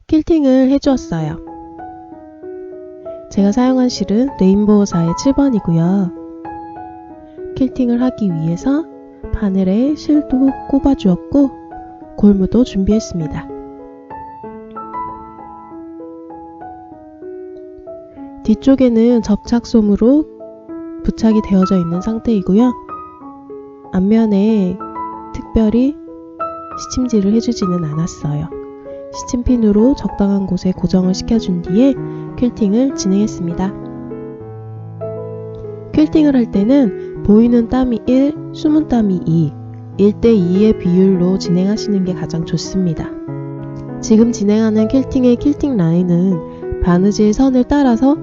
퀼팅을 해주었어요. 제가 사용한 실은 레인보우사의 7번이고요. 퀼팅을 하기 위해서 바늘에 실도 꼽아주었고 골무도 준비했습니다. 뒤쪽에는 접착솜으로 부착이 되어져 있는 상태이고요. 앞면에 특별히 시침질을 해주지는 않았어요. 시침핀으로 적당한 곳에 고정을 시켜준 뒤에 퀼팅을 진행했습니다. 퀼팅을 할 때는 보이는 땀이 1, 숨은 땀이 2, 1대2의 비율로 진행하시는 게 가장 좋습니다. 지금 진행하는 퀼팅의 퀼팅 라인은 바느질 선을 따라서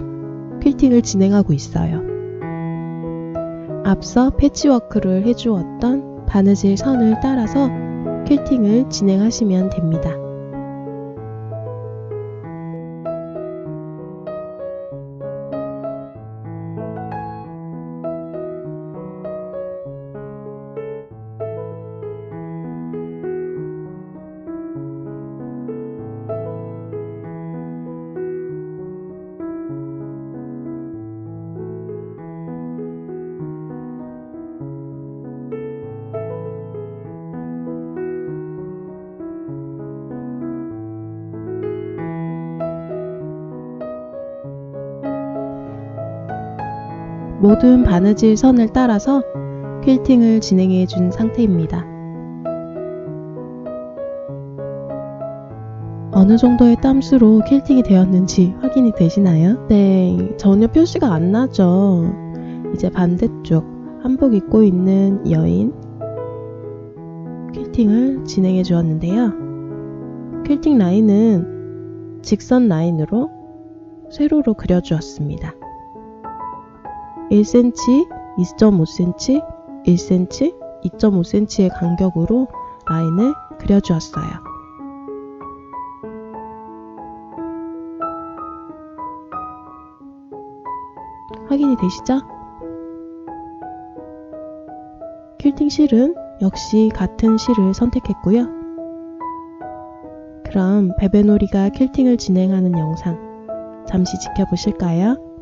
퀼팅을 진행하고 있어요. 앞서 패치워크를 해주었던 바느질 선을 따라서 퀼팅을 진행하시면 됩니다. 모든 바느질 선을 따라서 퀼팅을 진행해 준 상태입니다. 어느 정도의 땀수로 퀼팅이 되었는지 확인이 되시나요? 네, 전혀 표시가 안 나죠. 이제 반대쪽 한복 입고 있는 여인 퀼팅을 진행해 주었는데요. 퀼팅 라인은 직선 라인으로 세로로 그려주었습니다. 1cm, 2.5cm, 1cm, 2.5cm의 간격으로 라인을 그려주었어요. 확인이 되시죠? 퀼팅 실은 역시 같은 실을 선택했고요. 그럼 베베놀이가 퀼팅을 진행하는 영상 잠시 지켜보실까요?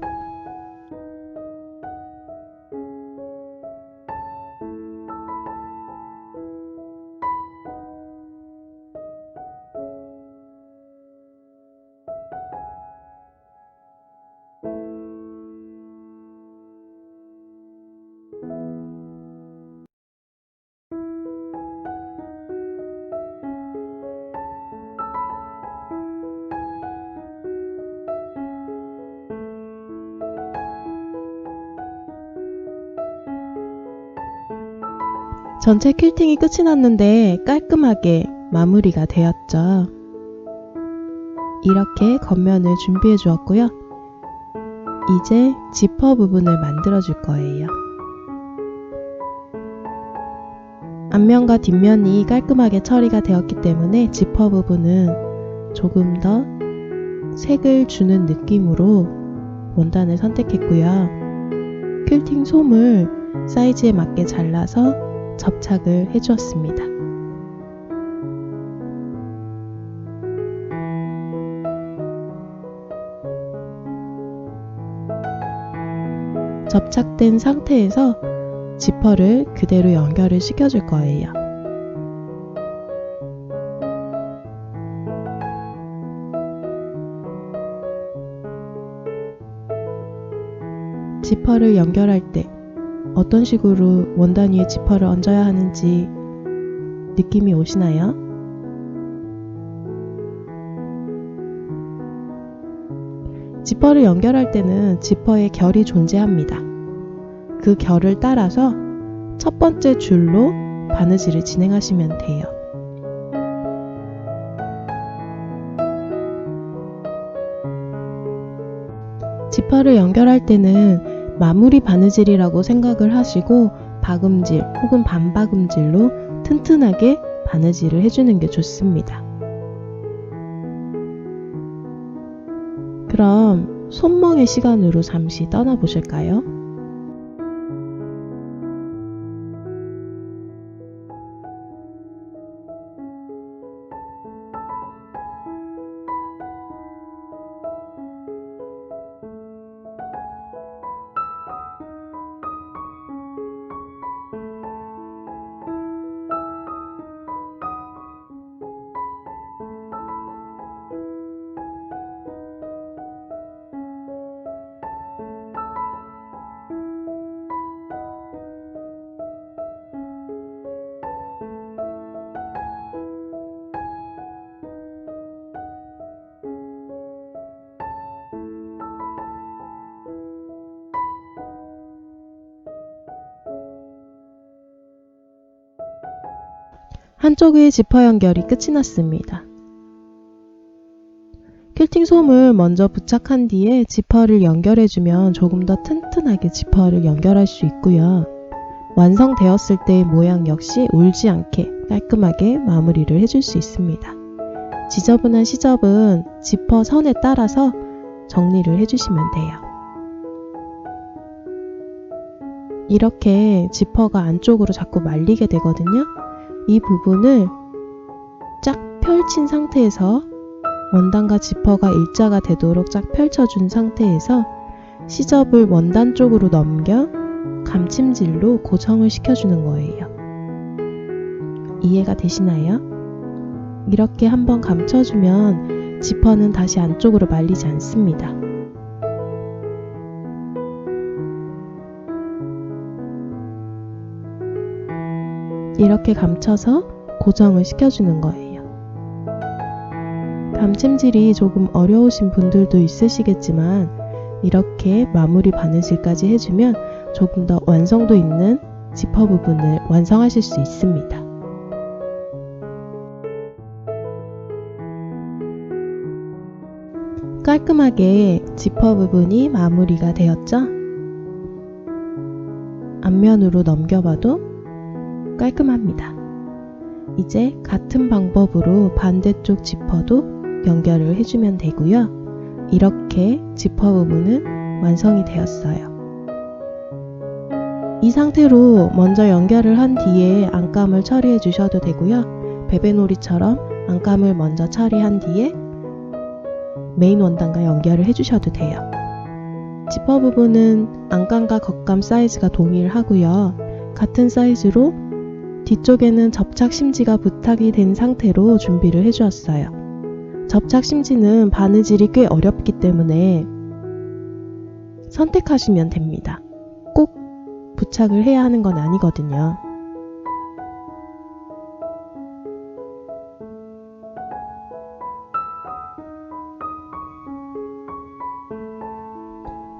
전체 퀼팅이 끝이 났는데 깔끔하게 마무리가 되었죠. 이렇게 겉면을 준비해 주었고요. 이제 지퍼 부분을 만들어 줄 거예요. 앞면과 뒷면이 깔끔하게 처리가 되었기 때문에 지퍼 부분은 조금 더 색을 주는 느낌으로 원단을 선택했고요. 퀼팅 솜을 사이즈에 맞게 잘라서 접착을 해주었습니다. 접착된 상태에서 지퍼를 그대로 연결을 시켜줄 거예요. 지퍼를 연결할 때 어떤 식으로 원단 위에 지퍼를 얹어야 하는지 느낌이 오시나요? 지퍼를 연결할 때는 지퍼에 결이 존재합니다. 그 결을 따라서 첫 번째 줄로 바느질을 진행하시면 돼요. 지퍼를 연결할 때는 마무리 바느질이라고 생각을 하시고 박음질 혹은 반박음질로 튼튼하게 바느질을 해주는 게 좋습니다. 그럼 손멍의 시간으로 잠시 떠나보실까요? 한쪽의 지퍼 연결이 끝이 났습니다. 퀼팅 솜을 먼저 부착한 뒤에 지퍼를 연결해주면 조금 더 튼튼하게 지퍼를 연결할 수 있고요. 완성되었을 때의 모양 역시 울지 않게 깔끔하게 마무리를 해줄 수 있습니다. 지저분한 시접은 지퍼 선에 따라서 정리를 해주시면 돼요. 이렇게 지퍼가 안쪽으로 자꾸 말리게 되거든요. 이 부분을 쫙 펼친 상태에서 원단과 지퍼가 일자가 되도록 쫙 펼쳐준 상태에서 시접을 원단 쪽으로 넘겨 감침질로 고정을 시켜주는 거예요. 이해가 되시나요? 이렇게 한번 감춰주면 지퍼는 다시 안쪽으로 말리지 않습니다. 이렇게 감춰서 고정을 시켜주는 거예요. 감침질이 조금 어려우신 분들도 있으시겠지만 이렇게 마무리 바느질까지 해주면 조금 더 완성도 있는 지퍼 부분을 완성하실 수 있습니다. 깔끔하게 지퍼 부분이 마무리가 되었죠? 앞면으로 넘겨봐도 깔끔합니다. 이제 같은 방법으로 반대쪽 지퍼도 연결을 해주면 되고요. 이렇게 지퍼 부분은 완성이 되었어요. 이 상태로 먼저 연결을 한 뒤에 안감을 처리해 주셔도 되고요. 베베놀이처럼 안감을 먼저 처리한 뒤에 메인 원단과 연결을 해주셔도 돼요. 지퍼 부분은 안감과 겉감 사이즈가 동일하고요. 같은 사이즈로 뒤쪽에는 접착 심지가 부착이 된 상태로 준비를 해주었어요. 접착 심지는 바느질이 꽤 어렵기 때문에 선택하시면 됩니다. 꼭 부착을 해야 하는 건 아니거든요.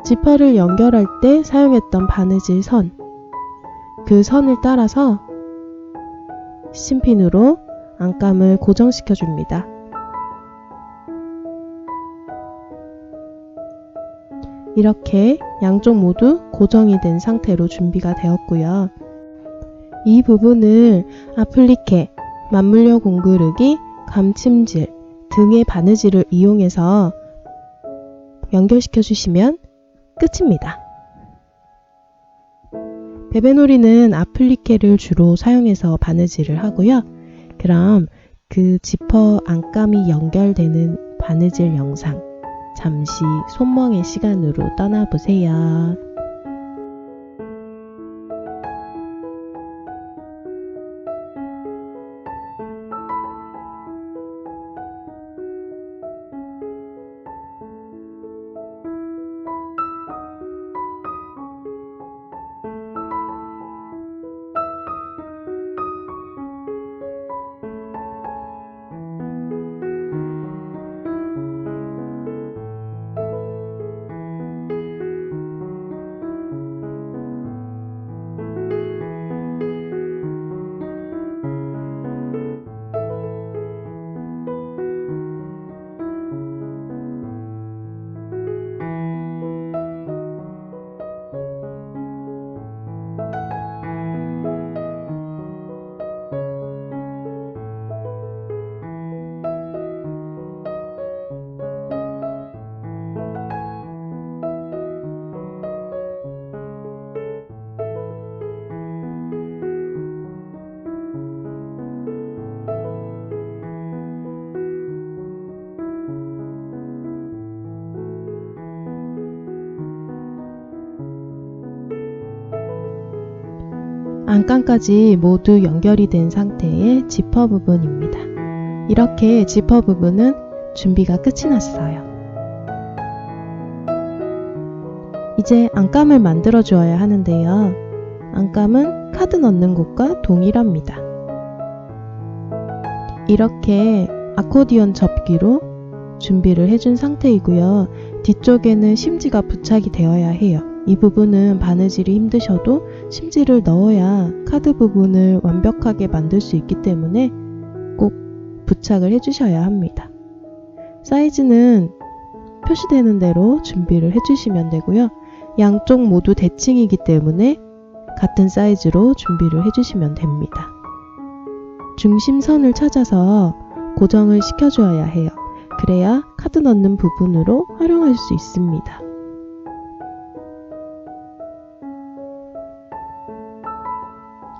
지퍼를 연결할 때 사용했던 바느질 선, 그 선을 따라서 스팀핀으로 안감을 고정시켜 줍니다. 이렇게 양쪽 모두 고정이 된 상태로 준비가 되었고요. 이 부분을 아플리케, 맞물려 공구르기, 감침질 등의 바느질을 이용해서 연결시켜 주시면 끝입니다. 베베놀이는 아플리케를 주로 사용해서 바느질을 하고요. 그럼 그 지퍼 안감이 연결되는 바느질 영상 잠시 손멍의 시간으로 떠나보세요. 안감까지 모두 연결이 된 상태의 지퍼 부분입니다. 이렇게 지퍼 부분은 준비가 끝이 났어요. 이제 안감을 만들어 주어야 하는데요. 안감은 카드 넣는 곳과 동일합니다. 이렇게 아코디언 접기로 준비를 해준 상태이고요. 뒤쪽에는 심지가 부착이 되어야 해요. 이 부분은 바느질이 힘드셔도 심지를 넣어야 카드 부분을 완벽하게 만들 수 있기 때문에 꼭 부착을 해주셔야 합니다. 사이즈는 표시되는 대로 준비를 해주시면 되고요. 양쪽 모두 대칭이기 때문에 같은 사이즈로 준비를 해주시면 됩니다. 중심선을 찾아서 고정을 시켜줘야 해요. 그래야 카드 넣는 부분으로 활용할 수 있습니다.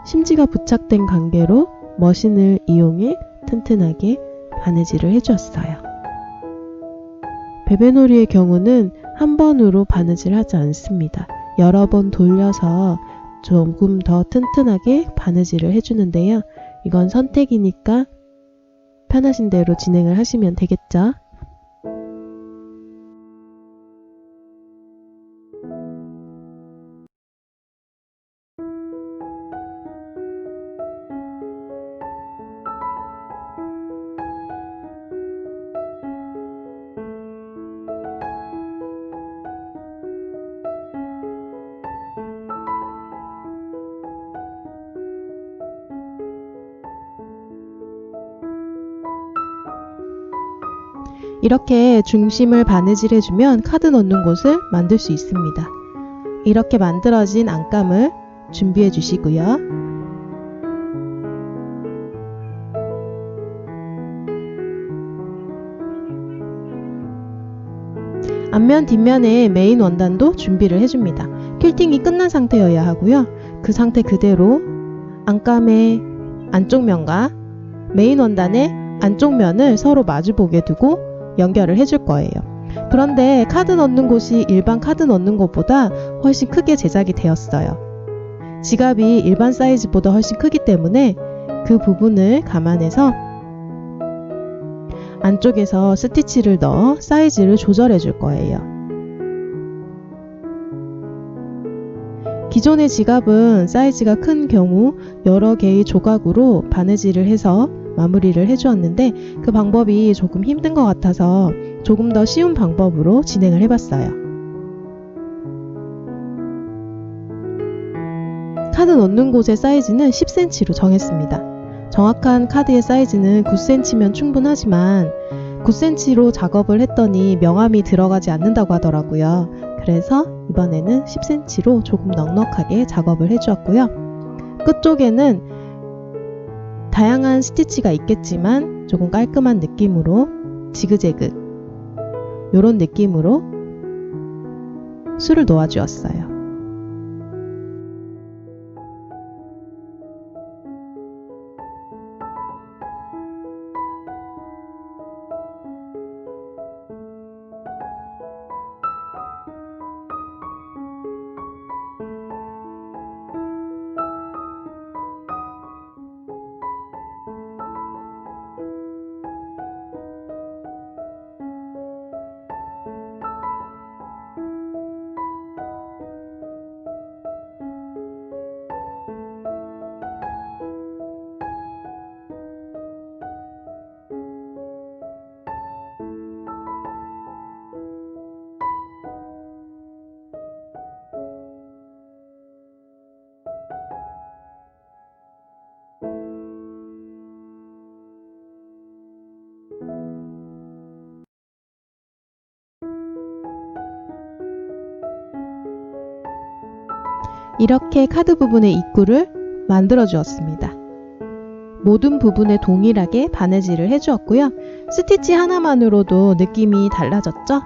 심지가 부착된 관계로 머신을 이용해 튼튼하게 바느질을 해주었어요. 베베놀이의 경우는 한 번으로 바느질 하지 않습니다. 여러 번 돌려서 조금 더 튼튼하게 바느질을 해주는데요. 이건 선택이니까 편하신 대로 진행을 하시면 되겠죠. 이렇게 중심을 바느질해주면 카드 넣는 곳을 만들 수 있습니다. 이렇게 만들어진 안감을 준비해 주시고요. 앞면 뒷면에 메인 원단도 준비를 해줍니다. 퀼팅이 끝난 상태여야 하고요. 그 상태 그대로 안감의 안쪽 면과 메인 원단의 안쪽 면을 서로 마주보게 두고 연결을 해줄 거예요. 그런데 카드 넣는 곳이 일반 카드 넣는 곳보다 훨씬 크게 제작이 되었어요. 지갑이 일반 사이즈보다 훨씬 크기 때문에 그 부분을 감안해서 안쪽에서 스티치를 넣어 사이즈를 조절해 줄 거예요. 기존의 지갑은 사이즈가 큰 경우 여러 개의 조각으로 바느질을 해서 마무리를 해주었는데 그 방법이 조금 힘든 것 같아서 조금 더 쉬운 방법으로 진행을 해봤어요. 카드 넣는 곳의 사이즈는 10cm로 정했습니다. 정확한 카드의 사이즈는 9cm면 충분하지만 9cm로 작업을 했더니 명암이 들어가지 않는다고 하더라고요. 그래서 이번에는 10cm로 조금 넉넉하게 작업을 해주었고요. 끝쪽에는 다양한 스티치가 있겠지만 조금 깔끔한 느낌으로 지그재그 이런 느낌으로 술을 놓아주었어요. 이렇게 카드 부분의 입구를 만들어 주었습니다. 모든 부분에 동일하게 바느질을 해주었고요. 스티치 하나만으로도 느낌이 달라졌죠?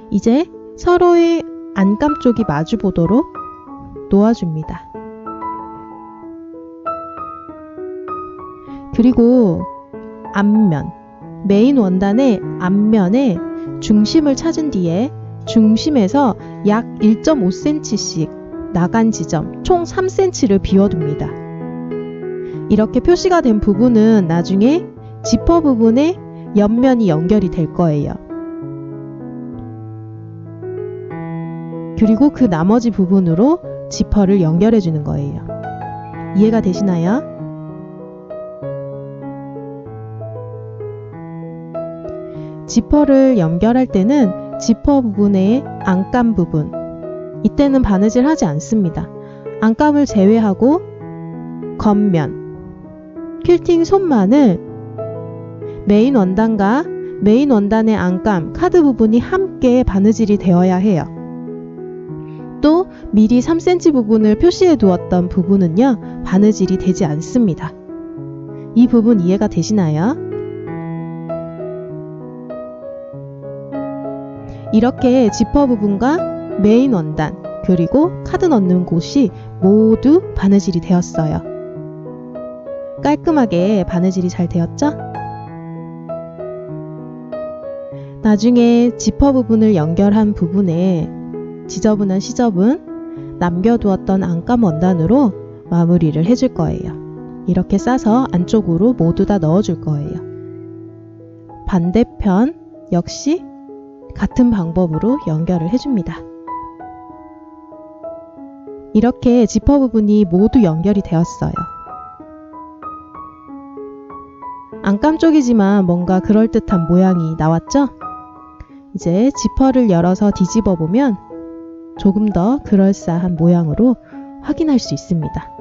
이제 서로의 안감 쪽이 마주 보도록 놓아줍니다. 그리고 앞면, 메인 원단의 앞면에 중심을 찾은 뒤에 중심에서 약 1.5cm씩 나간 지점 총 3cm를 비워둡니다. 이렇게 표시가 된 부분은 나중에 지퍼 부분에 옆면이 연결이 될 거예요. 그리고 그 나머지 부분으로 지퍼를 연결해 주는 거예요. 이해가 되시나요? 지퍼를 연결할 때는 지퍼 부분의 안감 부분, 이때는 바느질 하지 않습니다. 안감을 제외하고 겉면, 퀼팅 손만을 메인 원단과 메인 원단의 안감, 카드 부분이 함께 바느질이 되어야 해요. 또 미리 3cm 부분을 표시해 두었던 부분은요, 바느질이 되지 않습니다. 이 부분 이해가 되시나요? 이렇게 지퍼 부분과 메인 원단, 그리고 카드 넣는 곳이 모두 바느질이 되었어요. 깔끔하게 바느질이 잘 되었죠? 나중에 지퍼 부분을 연결한 부분에 지저분한 시접은 남겨두었던 안감 원단으로 마무리를 해줄 거예요. 이렇게 싸서 안쪽으로 모두 다 넣어줄 거예요. 반대편 역시 같은 방법으로 연결을 해줍니다. 이렇게 지퍼 부분이 모두 연결이 되었어요. 안감 쪽이지만 뭔가 그럴듯한 모양이 나왔죠? 이제 지퍼를 열어서 뒤집어 보면 조금 더 그럴싸한 모양으로 확인할 수 있습니다.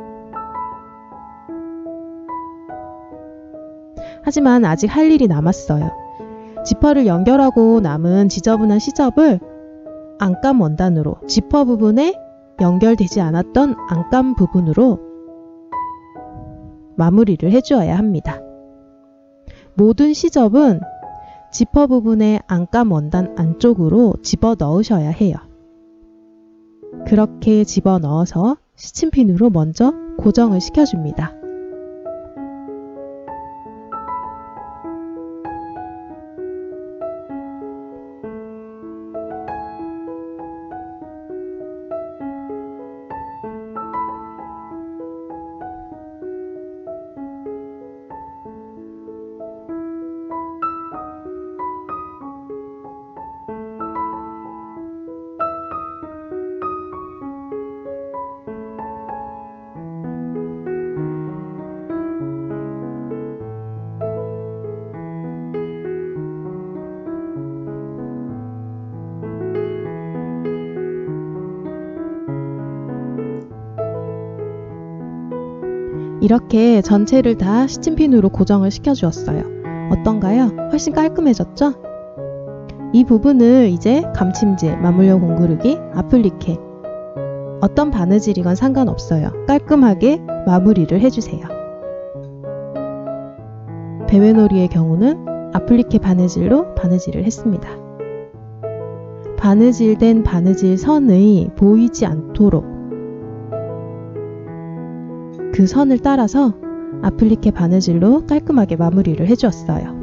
하지만 아직 할 일이 남았어요. 지퍼를 연결하고 남은 지저분한 시접을 안감 원단으로 지퍼 부분에 연결되지 않았던 안감 부분으로 마무리를 해주어야 합니다. 모든 시접은 지퍼 부분의 안감 원단 안쪽으로 집어 넣으셔야 해요. 그렇게 집어 넣어서 스친핀으로 먼저 고정을 시켜줍니다. 이렇게 전체를 다 스친핀으로 고정을 시켜주었어요. 어떤가요? 훨씬 깔끔해졌죠? 이 부분을 이제 감침질, 맞물려 공구르기, 아플리케 어떤 바느질이건 상관없어요. 깔끔하게 마무리를 해주세요. 배회놀이의 경우는 아플리케 바느질로 바느질을 했습니다. 바느질된 바느질 선의 보이지 않도록 그 선을 따라서 아플리케 바느질로 깔끔하게 마무리를 해주었어요.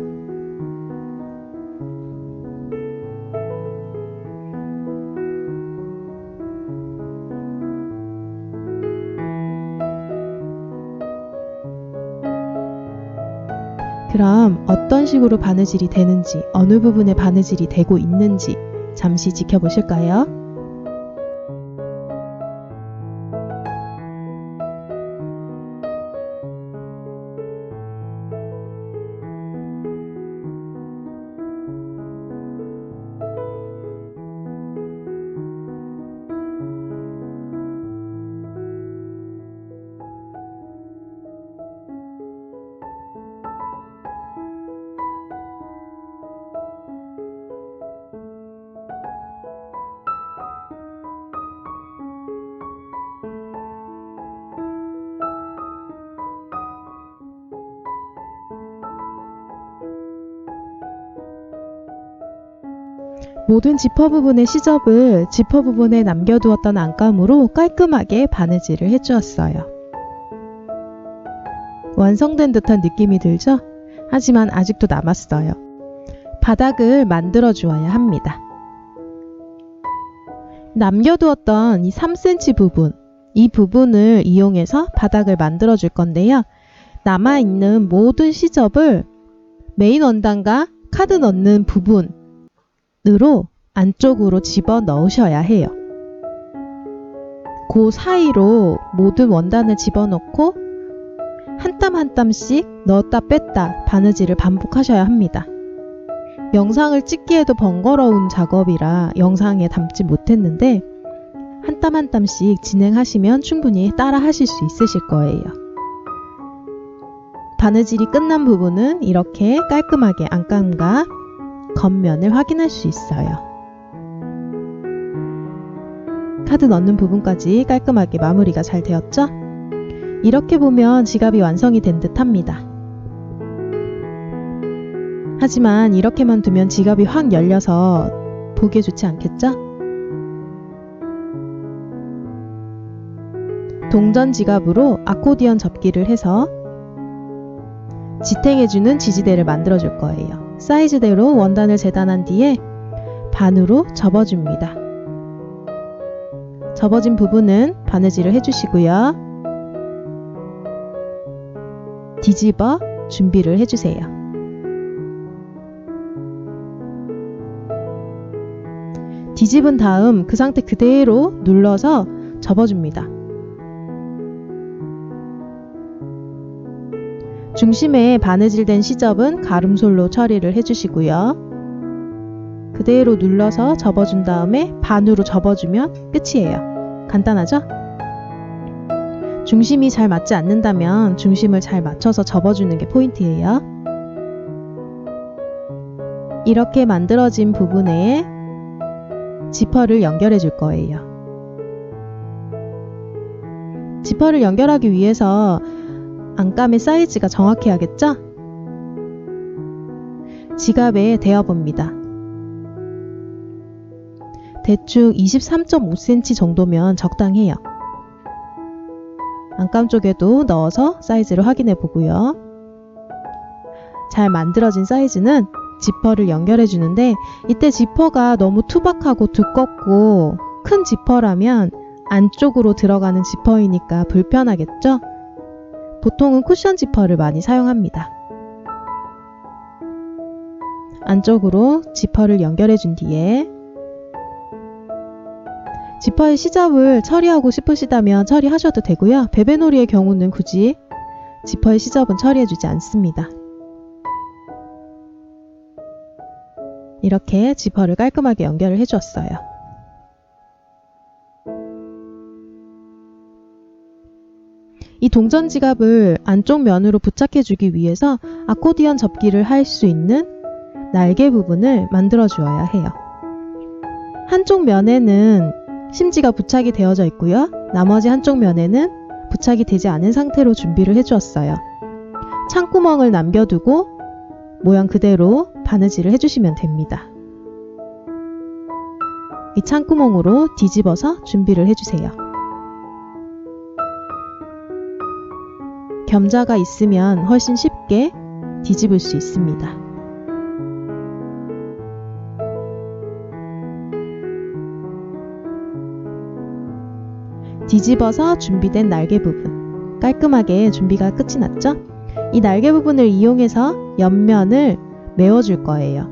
그럼 어떤 식으로 바느질이 되는지, 어느 부분에 바느질이 되고 있는지 잠시 지켜보실까요? 모든 지퍼 부분의 시접을 지퍼 부분에 남겨두었던 안감으로 깔끔하게 바느질을 해주었어요. 완성된 듯한 느낌이 들죠? 하지만 아직도 남았어요. 바닥을 만들어 주어야 합니다. 남겨두었던 이 3cm 부분, 이 부분을 이용해서 바닥을 만들어 줄 건데요. 남아있는 모든 시접을 메인 원단과 카드 넣는 부분으로 안쪽으로 집어 넣으셔야 해요. 그 사이로 모든 원단을 집어넣고 한 땀 한 땀씩 넣었다 뺐다 바느질을 반복하셔야 합니다. 영상을 찍기에도 번거로운 작업이라 영상에 담지 못했는데 한 땀 한 땀씩 진행하시면 충분히 따라 하실 수 있으실 거예요. 바느질이 끝난 부분은 이렇게 깔끔하게 안감과 겉면을 확인할 수 있어요. 카드 넣는 부분까지 깔끔하게 마무리가 잘 되었죠? 이렇게 보면 지갑이 완성이 된 듯 합니다. 하지만 이렇게만 두면 지갑이 확 열려서 보기에 좋지 않겠죠? 동전 지갑으로 아코디언 접기를 해서 지탱해주는 지지대를 만들어줄 거예요. 사이즈대로 원단을 재단한 뒤에 반으로 접어줍니다. 접어진 부분은 바느질을 해주시고요. 뒤집어 준비를 해주세요. 뒤집은 다음 그 상태 그대로 눌러서 접어줍니다. 중심에 바느질된 시접은 가름솔로 처리를 해주시고요. 그대로 눌러서 접어준 다음에 반으로 접어주면 끝이에요. 간단하죠? 중심이 잘 맞지 않는다면 중심을 잘 맞춰서 접어주는 게 포인트예요. 이렇게 만들어진 부분에 지퍼를 연결해 줄 거예요. 지퍼를 연결하기 위해서 안감의 사이즈가 정확해야겠죠? 지갑에 대어봅니다. 대충 23.5cm 정도면 적당해요. 안감 쪽에도 넣어서 사이즈를 확인해 보고요. 잘 만들어진 사이즈는 지퍼를 연결해 주는데 이때 지퍼가 너무 투박하고 두껍고 큰 지퍼라면 안쪽으로 들어가는 지퍼이니까 불편하겠죠? 보통은 쿠션 지퍼를 많이 사용합니다. 안쪽으로 지퍼를 연결해 준 뒤에 지퍼의 시접을 처리하고 싶으시다면 처리하셔도 되고요. 베베놀이의 경우는 굳이 지퍼의 시접은 처리해 주지 않습니다. 이렇게 지퍼를 깔끔하게 연결을 해 주었어요. 이 동전 지갑을 안쪽 면으로 부착해 주기 위해서 아코디언 접기를 할 수 있는 날개 부분을 만들어 주어야 해요. 한쪽 면에는 심지가 부착이 되어져 있고요. 나머지 한쪽 면에는 부착이 되지 않은 상태로 준비를 해 주었어요. 창구멍을 남겨두고 모양 그대로 바느질을 해주시면 됩니다. 이 창구멍으로 뒤집어서 준비를 해주세요. 겸자가 있으면 훨씬 쉽게 뒤집을 수 있습니다. 뒤집어서 준비된 날개 부분 깔끔하게 준비가 끝이 났죠? 이 날개 부분을 이용해서 옆면을 메워줄 거예요.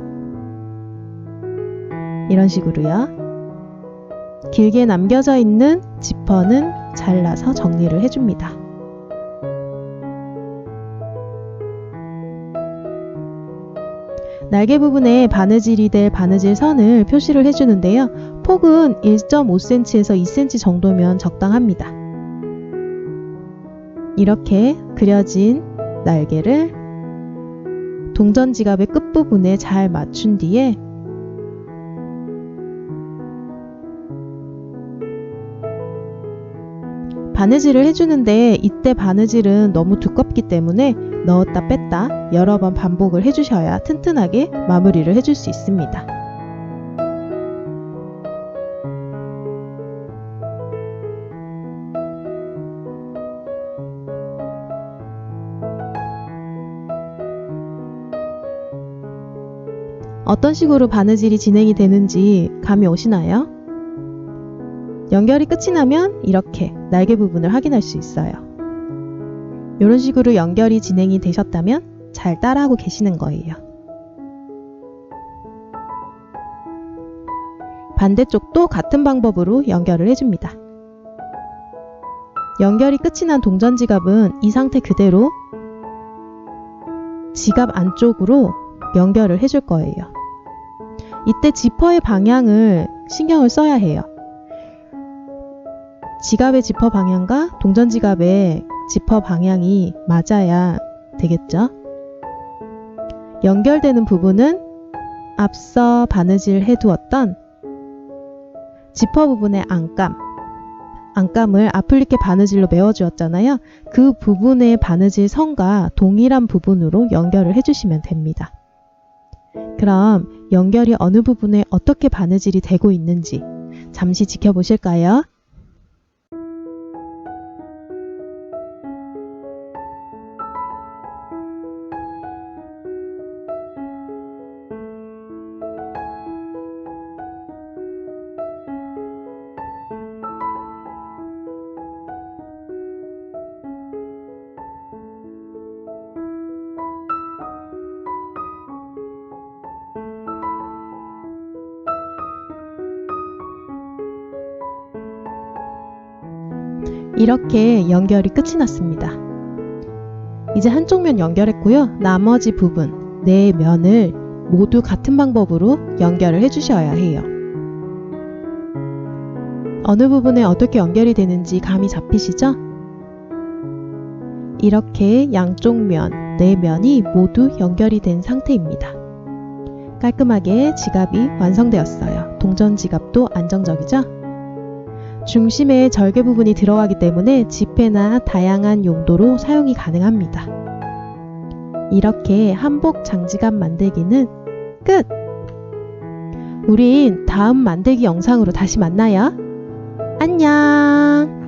이런 식으로요. 길게 남겨져 있는 지퍼는 잘라서 정리를 해줍니다. 날개 부분에 바느질이 될 바느질 선을 표시를 해주는데요. 폭은 1.5cm에서 2cm 정도면 적당합니다. 이렇게 그려진 날개를 동전 지갑의 끝부분에 잘 맞춘 뒤에 바느질을 해주는데 이때 바느질은 너무 두껍기 때문에 넣었다 뺐다 여러 번 반복을 해주셔야 튼튼하게 마무리를 해줄 수 있습니다. 어떤 식으로 바느질이 진행이 되는지 감이 오시나요? 연결이 끝이 나면 이렇게 날개 부분을 확인할 수 있어요. 이런 식으로 연결이 진행이 되셨다면 잘 따라하고 계시는 거예요. 반대쪽도 같은 방법으로 연결을 해줍니다. 연결이 끝이 난 동전 지갑은 이 상태 그대로 지갑 안쪽으로 연결을 해줄 거예요. 이때 지퍼의 방향을 신경을 써야 해요. 지갑의 지퍼 방향과 동전 지갑의 지퍼 방향이 맞아야 되겠죠? 연결되는 부분은 앞서 바느질 해두었던 지퍼 부분의 안감을 아플리케 바느질로 메워주었잖아요. 그 부분의 바느질 선과 동일한 부분으로 연결을 해주시면 됩니다. 그럼 연결이 어느 부분에 어떻게 바느질이 되고 있는지 잠시 지켜보실까요? 이렇게 연결이 끝이 났습니다. 이제 한쪽 면 연결했고요. 나머지 부분, 네 면을 모두 같은 방법으로 연결을 해주셔야 해요. 어느 부분에 어떻게 연결이 되는지 감이 잡히시죠? 이렇게 양쪽 면, 네 면이 모두 연결이 된 상태입니다. 깔끔하게 지갑이 완성되었어요. 동전 지갑도 안정적이죠? 중심에 절개 부분이 들어가기 때문에 지폐나 다양한 용도로 사용이 가능합니다. 이렇게 한복 장지갑 만들기는 끝! 우린 다음 만들기 영상으로 다시 만나요. 안녕!